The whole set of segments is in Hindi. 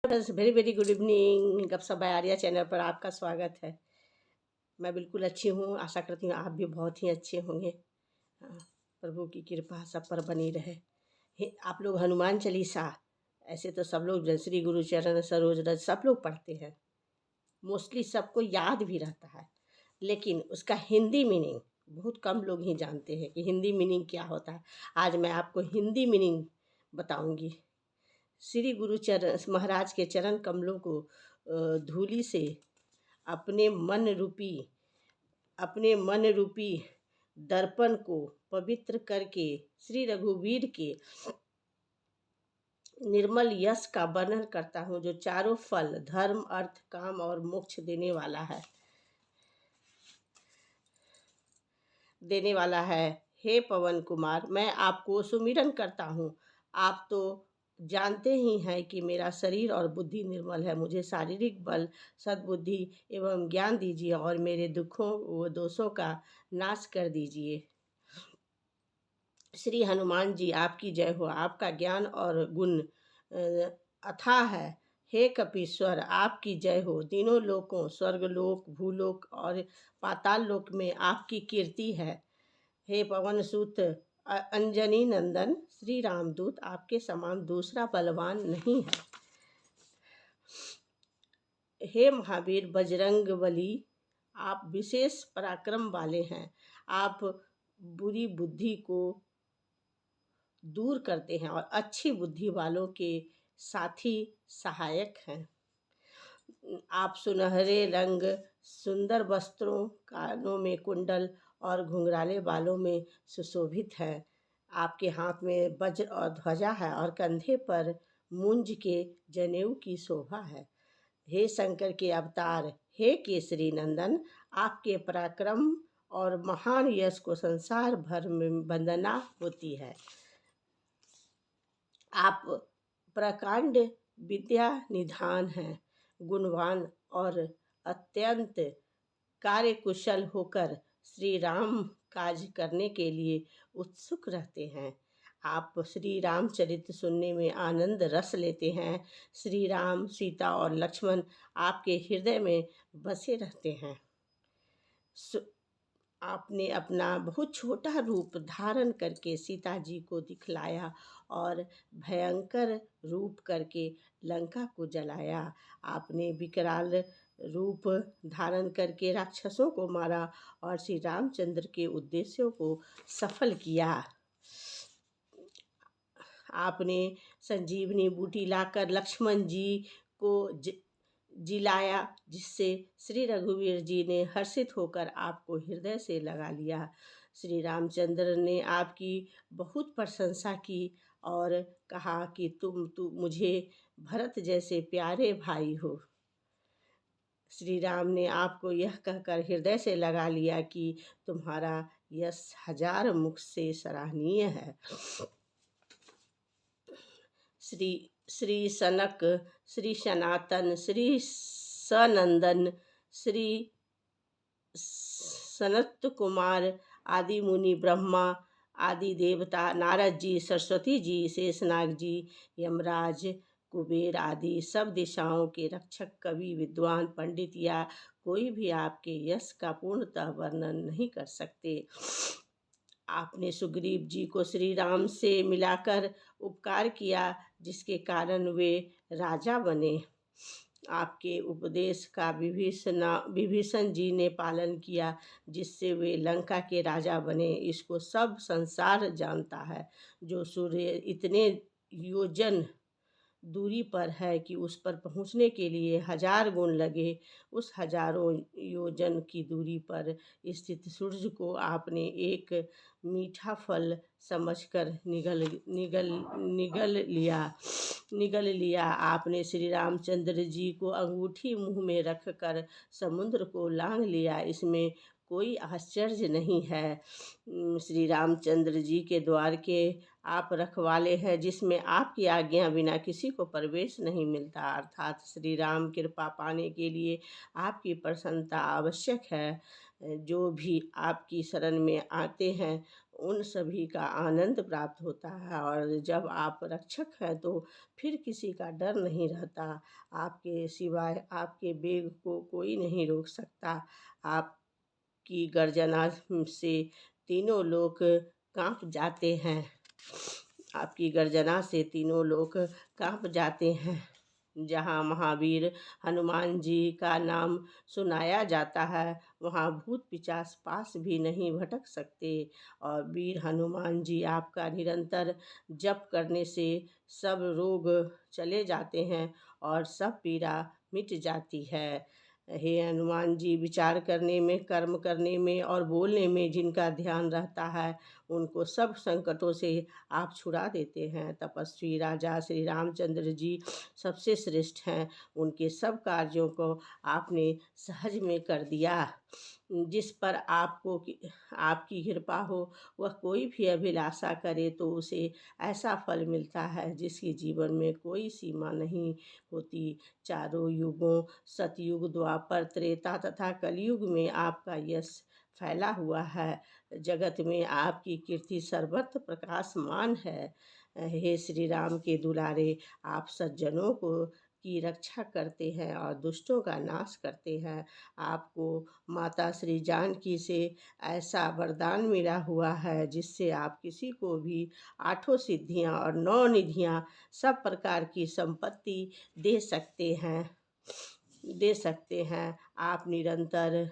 बस वेरी वेरी गुड इवनिंग। गपशप बाय आर्या चैनल पर आपका स्वागत है। मैं बिल्कुल अच्छी हूँ, आशा करती हूँ आप भी बहुत ही अच्छे होंगे। हाँ, प्रभु की कृपा सब पर बनी रहे। आप लोग हनुमान चालीसा ऐसे तो सब लोग श्री गुरु चरण सरोज रज सब लोग पढ़ते हैं, मोस्टली सबको याद भी रहता है, लेकिन उसका हिंदी मीनिंग बहुत कम लोग ही जानते हैं कि हिंदी मीनिंग क्या होता है। आज मैं आपको हिंदी मीनिंग बताऊंगी। श्री गुरु चरण महाराज के चरण कमलों को धूलि से अपने मन रूपी दर्पण को पवित्र करके श्री रघुवीर के निर्मल यश का वर्णन करता हूँ, जो चारों फल धर्म अर्थ काम और मोक्ष देने वाला है। हे पवन कुमार, मैं आपको सुमिरन करता हूँ। आप तो जानते ही हैं कि मेरा शरीर और बुद्धि निर्मल है। मुझे शारीरिक बल, सद्बुद्धि एवं ज्ञान दीजिए और मेरे दुखों व दोषों का नाश कर दीजिए। श्री हनुमान जी, आपकी जय हो। आपका ज्ञान और गुण अथाह है। हे कपीश्वर, आपकी जय हो। तीनों लोकों स्वर्गलोक, भूलोक और पाताल लोक में आपकी कीर्ति है। हे पवन सुत अंजनी नंदन श्री रामदूत, आपके समान दूसरा बलवान नहीं है। हे महावीर बजरंग बली, आप विशेष पराक्रम वाले हैं। आप बुरी बुद्धि को दूर करते हैं और अच्छी बुद्धि वालों के साथी सहायक हैं। आप सुनहरे रंग, सुंदर वस्त्रों, कानों में कुंडल और घुंघराले बालों में सुशोभित हैं। आपके हाथ में वज्र और ध्वजा है और कंधे पर मुंज के जनेऊ की शोभा है। हे शंकर के अवतार, हे केसरी नंदन, आपके पराक्रम और महान यश को संसार भर में वंदना होती है। आप प्रकांड विद्या निधान हैं, गुणवान और अत्यंत कार्यकुशल होकर श्री राम काज करने के लिए उत्सुक रहते हैं। आप श्री रामचरित्र सुनने में आनंद रस लेते हैं। श्री राम, सीता और लक्ष्मण आपके हृदय में बसे रहते हैं। आपने अपना बहुत छोटा रूप धारण करके सीता जी को दिखलाया और भयंकर रूप करके लंका को जलाया। आपने विकराल रूप धारण करके राक्षसों को मारा और श्री रामचंद्र के उद्देश्यों को सफल किया। आपने संजीवनी बूटी लाकर लक्ष्मण जी को जिलाया, जिससे श्री रघुवीर जी ने हर्षित होकर आपको हृदय से लगा लिया। श्री रामचंद्र ने आपकी बहुत प्रशंसा की और कहा कि तुम मुझे भरत जैसे प्यारे भाई हो। श्री राम ने आपको यह कहकर हृदय से लगा लिया कि तुम्हारा यश हजार मुख से सराहनीय है। श्री सनक, श्री सनातन, श्री सनंदन, श्री सनत कुमार आदि मुनि, ब्रह्मा आदि देवता, नारद जी, सरस्वती जी, शेषनाग जी, यमराज, कुबेर आदि सब दिशाओं के रक्षक, कवि, विद्वान, पंडित या कोई भी आपके यश का पूर्णतः वर्णन नहीं कर सकते। आपने सुग्रीव जी को श्री राम से मिलाकर उपकार किया, जिसके कारण वे राजा बने। आपके उपदेश का विभीषण जी ने पालन किया, जिससे वे लंका के राजा बने। इसको सब संसार जानता है। जो सूर्य इतने योजन दूरी पर है कि उस पर पहुंचने के लिए 1000 गुण लगे, उस हजारों योजन की दूरी पर स्थित सूर्य को आपने एक मीठा फल समझकर निगल लिया। आपने श्री रामचंद्र जी को अंगूठी मुंह में रखकर समुद्र को लांघ लिया। इसमें कोई आश्चर्य नहीं है। श्री रामचंद्र जी के द्वार के आप रखवाले हैं, जिसमें आपकी आज्ञा बिना किसी को प्रवेश नहीं मिलता। अर्थात श्री राम कृपा पाने के लिए आपकी प्रसन्नता आवश्यक है। जो भी आपकी शरण में आते हैं उन सभी का आनंद प्राप्त होता है। और जब आप रक्षक हैं तो फिर किसी का डर नहीं रहता। आपके सिवाय आपके वेग को कोई नहीं रोक सकता। आपकी गर्जना से तीनों लोक कांप जाते हैं। आपकी गर्जना से तीनों लोक कांप जाते हैं। जहाँ महावीर हनुमान जी का नाम सुनाया जाता है, वहाँ भूत पिशाच पास भी नहीं भटक सकते। और वीर हनुमान जी आपका निरंतर जप करने से सब रोग चले जाते हैं और सब पीड़ा मिट जाती है। हे हनुमान जी, विचार करने में, कर्म करने में और बोलने में जिनका ध्यान रहता है, उनको सब संकटों से आप छुड़ा देते हैं। तपस्वी राजा श्री रामचंद्र जी सबसे श्रेष्ठ हैं। उनके सब कार्यों को आपने सहज में कर दिया। जिस पर आपकी कृपा हो, वह कोई भी अभिलाषा करे तो उसे ऐसा फल मिलता है जिसकी जीवन में कोई सीमा नहीं होती। चारों युगों, सतयुग, द्वापर, त्रेता तथा कलयुग में आपका यश फैला हुआ है। जगत में आपकी कीर्ति सर्वत्र प्रकाशमान है। हे श्री राम के दुलारे, आप सज्जनों को की रक्षा करते हैं और दुष्टों का नाश करते हैं। आपको माता श्री जानकी से ऐसा वरदान मिला हुआ है जिससे आप किसी को भी आठों सिद्धियां और नौ निधियां, सब प्रकार की संपत्ति दे सकते हैं दे सकते हैं। आप निरंतर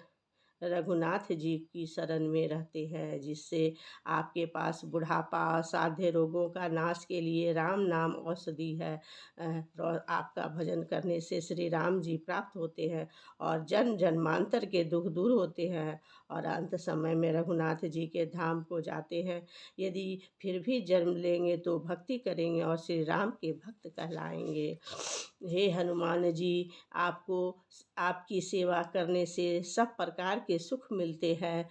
रघुनाथ जी की शरण में रहते हैं, जिससे आपके पास बुढ़ापा, असाध्य रोगों का नाश के लिए राम नाम औषधि है। और आपका भजन करने से श्री राम जी प्राप्त होते हैं और जन्म जन्मांतर के दुख दूर होते हैं और अंत समय में रघुनाथ जी के धाम को जाते हैं। यदि फिर भी जन्म लेंगे तो भक्ति करेंगे और श्री राम के भक्त कहलाएंगे। हे हनुमान जी, आपको आपकी सेवा करने से सब प्रकार के सुख मिलते हैं,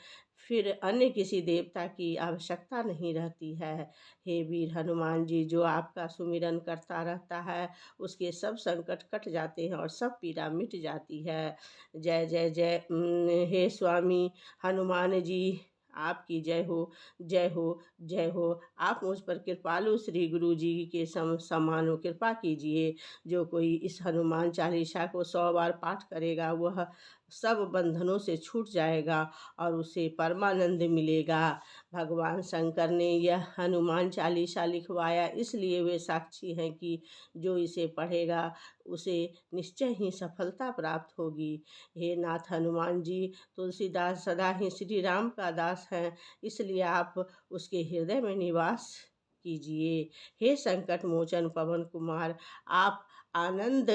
फिर अन्य किसी देवता की आवश्यकता नहीं रहती है। हे वीर हनुमान जी, जो आपका सुमिरन करता रहता है उसके सब संकट कट जाते हैं और सब पीड़ा मिट जाती है। जय जय जय। हे स्वामी हनुमान जी, आपकी जय हो, जय हो, जय हो। आप मुझ पर कृपालु श्री गुरु जी के समान कृपा कीजिए। जो कोई इस हनुमान चालीसा को 100 बार पाठ करेगा वह सब बंधनों से छूट जाएगा और उसे परमानंद मिलेगा। भगवान शंकर ने यह हनुमान चालीसा लिखवाया, इसलिए वे साक्षी हैं कि जो इसे पढ़ेगा उसे निश्चय ही सफलता प्राप्त होगी। हे नाथ हनुमान जी, तुलसीदास सदा ही श्री राम का दास हैं, इसलिए आप उसके हृदय में निवास कीजिए। हे संकट मोचन पवन कुमार, आप आनंद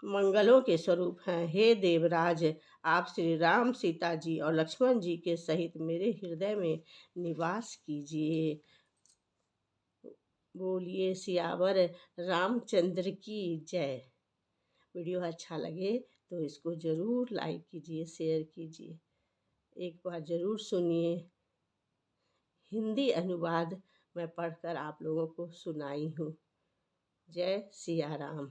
मंगलों के स्वरूप हैं। हे देवराज, आप श्री राम, सीता जी और लक्ष्मण जी के सहित मेरे हृदय में निवास कीजिए। बोलिए सियावर रामचंद्र की जय। वीडियो अच्छा लगे तो इसको ज़रूर लाइक कीजिए, शेयर कीजिए। एक बार ज़रूर सुनिए। हिंदी अनुवाद मैं पढ़कर आप लोगों को सुनाई हूँ। जय सिया राम।